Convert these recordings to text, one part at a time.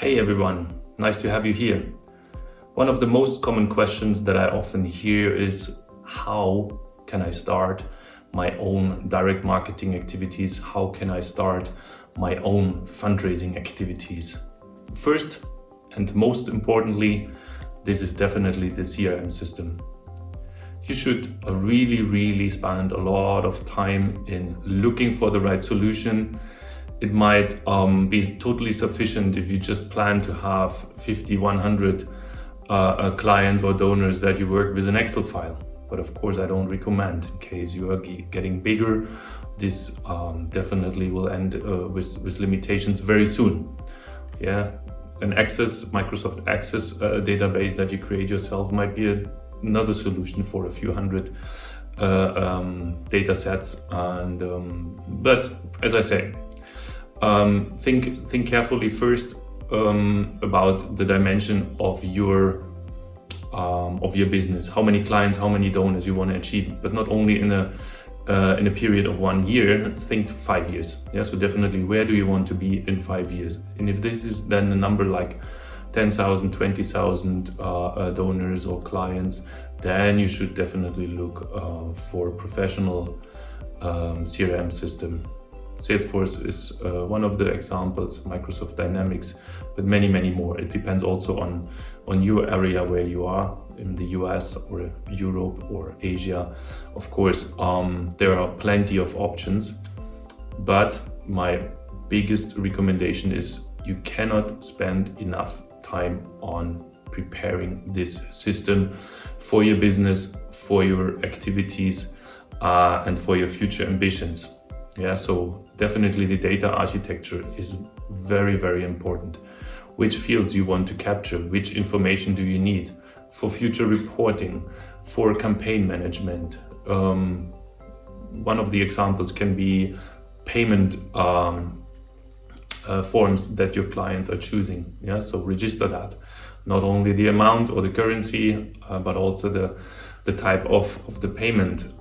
Hey everyone, nice to have you here. One of the most common questions that I often hear is how can I start my own direct marketing activities? How can I start my own fundraising activities? First and most importantly, this is definitely the CRM system. You should really spend a lot of time in looking for the right solution. It might be totally sufficient if you just plan to have 50, 100 clients or donors that you work with an Excel file. But of course, I don't recommend in case you are getting bigger. This definitely will end with limitations very soon. Yeah, Microsoft Access database that you create yourself might be another solution for a few hundred data sets. But as I say, think carefully first about the dimension of your business. How many clients, how many donors you want to achieve, but not only in a period of 1 year. Think 5 years. Yeah, so definitely, where do you want to be in 5 years? And if this is then a number like 10,000, 20,000 donors or clients, then you should definitely look for a professional CRM system. Salesforce is one of the examples, Microsoft Dynamics, but many more. It depends also on your area where you are, in the US or Europe or Asia. Of course, there are plenty of options, but my biggest recommendation is you cannot spend enough time on preparing this system for your business, for your activities, and for your future ambitions. Yeah, so definitely the data architecture is very important. Which fields you want to capture, which information do you need for future reporting, for campaign management. One of the examples can be payment forms that your clients are choosing. Yeah, so register that. Not only the amount or the currency, but also the type of the payment.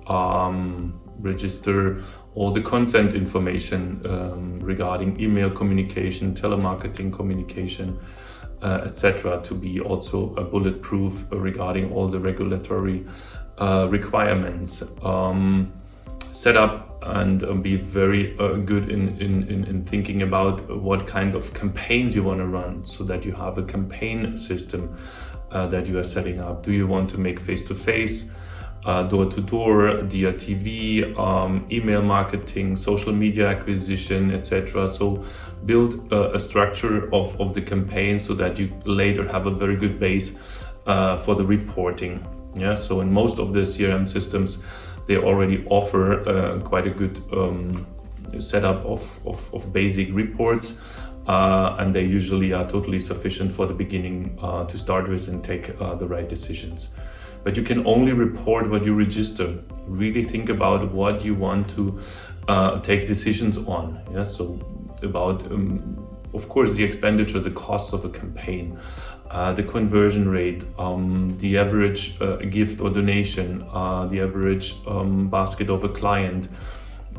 Register all the consent information regarding email communication, telemarketing communication, etc., to be also bulletproof regarding all the regulatory requirements. Set up and be very good in thinking about what kind of campaigns you want to run, so that you have a campaign system that you are setting up. Do you want to make face-to-face, door-to-door, DRTV, email marketing, social media acquisition, etc. So build a structure of the campaign so that you later have a very good base for the reporting. Yeah, so in most of the CRM systems, they already offer quite a good setup of basic reports, and they usually are totally sufficient for the beginning to start with and take the right decisions. But you can only report what you register. Really think about what you want to take decisions on. Yeah, so about, of course, the expenditure, the cost of a campaign, the conversion rate, the average gift or donation, the average basket of a client,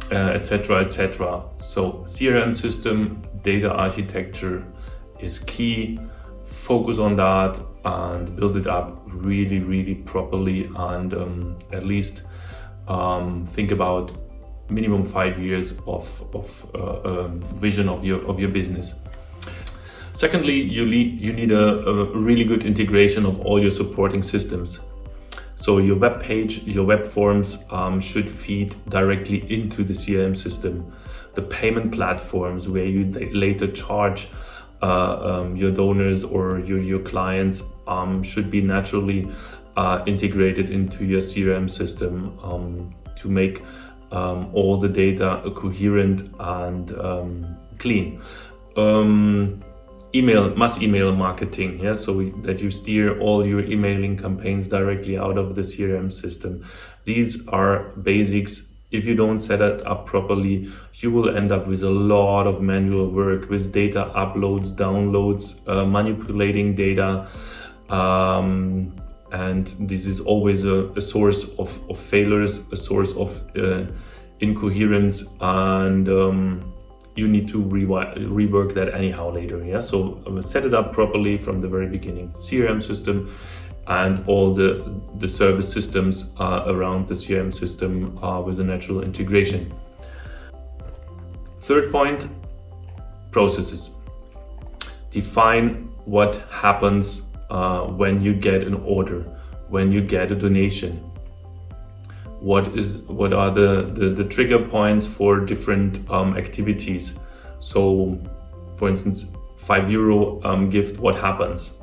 etc. So CRM system, data architecture is key. Focus on that and build it up really properly, and at least think about minimum 5 years of vision of your business. Secondly, you need a really good integration of all your supporting systems. So your web page, your web forms should feed directly into the CRM system. The payment platforms where you later charge your donors or your clients should be naturally integrated into your CRM system to make all the data coherent and clean. Mass email marketing, yeah, so that you steer all your emailing campaigns directly out of the CRM system. These are basics. If you don't set it up properly, you will end up with a lot of manual work, with data uploads, downloads, manipulating data, and this is always a source of failures, a source of incoherence, and you need to rework that anyhow later. Yeah, so set it up properly from the very beginning. CRM system and all the service systems around the CRM system with a natural integration. Third point, processes. Define what happens when you get an order, when you get a donation. What are the trigger points for different activities? So, for instance, €5 gift, what happens?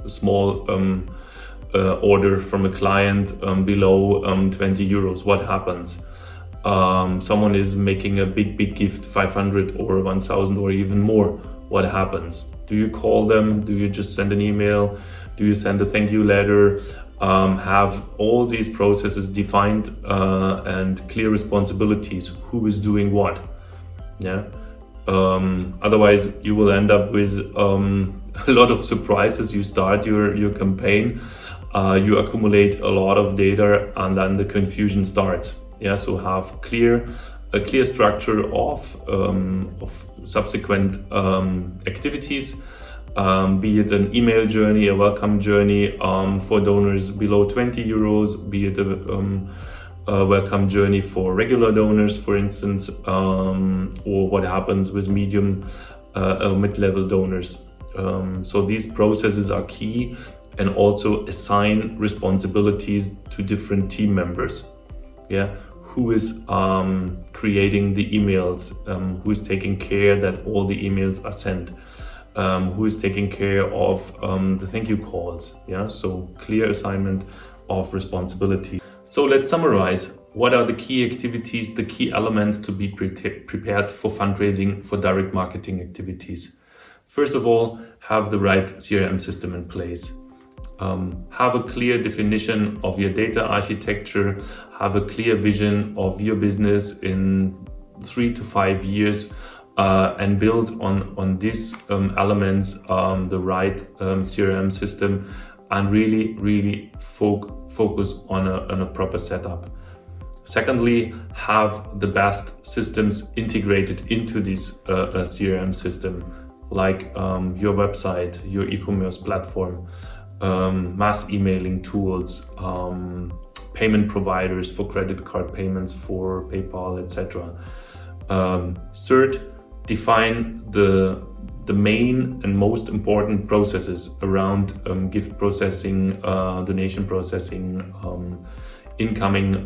A small order from a client below €20, what happens? Someone is making a big gift, 500 or 1,000 or even more, what happens? Do you call them? Do you just send an email? Do you send a thank you letter? Have all these processes defined and clear responsibilities, who is doing what. Yeah. Otherwise you will end up with a lot of surprises. You start your campaign, you accumulate a lot of data, and then the confusion starts. Yeah, so have a clear structure of subsequent activities. Be it an email journey, a welcome journey for donors below €20, be it a welcome journey for regular donors, for instance, or what happens with medium mid-level donors. So these processes are key, and also assign responsibilities to different team members. Yeah, who is creating the emails, who is taking care that all the emails are sent. Who is taking care of the thank you calls. Yeah, so clear assignment of responsibility. So let's summarize. What are the key activities, the key elements to be prepared for fundraising, for direct marketing activities? First of all, have the right CRM system in place. Have a clear definition of your data architecture. Have a clear vision of your business in 3 to 5 years. And build on these elements the right CRM system, and really focus on a proper setup. Secondly, have the best systems integrated into this CRM system, like your website, your e-commerce platform, mass emailing tools, payment providers for credit card payments, for PayPal, etc. Third, define the main and most important processes around gift processing, donation processing, incoming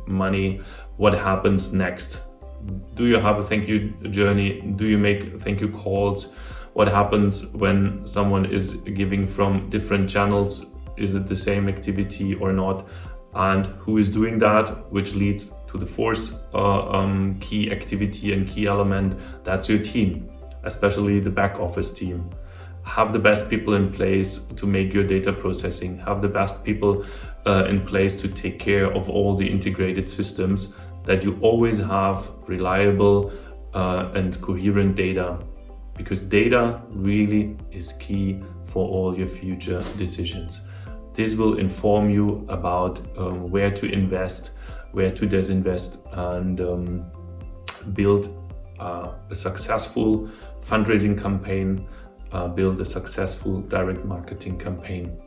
money. What happens next? Do you have a thank you journey? Do you make thank you calls? What happens when someone is giving from different channels? Is it the same activity or not? And who is doing that? Which leads to the fourth key activity and key element. That's your team, especially the back office team. Have the best people in place to make your data processing. Have the best people in place to take care of all the integrated systems, that you always have reliable and coherent data, because data really is key for all your future decisions. This will inform you about where to invest, where to disinvest, and build a successful fundraising campaign, build a successful direct marketing campaign.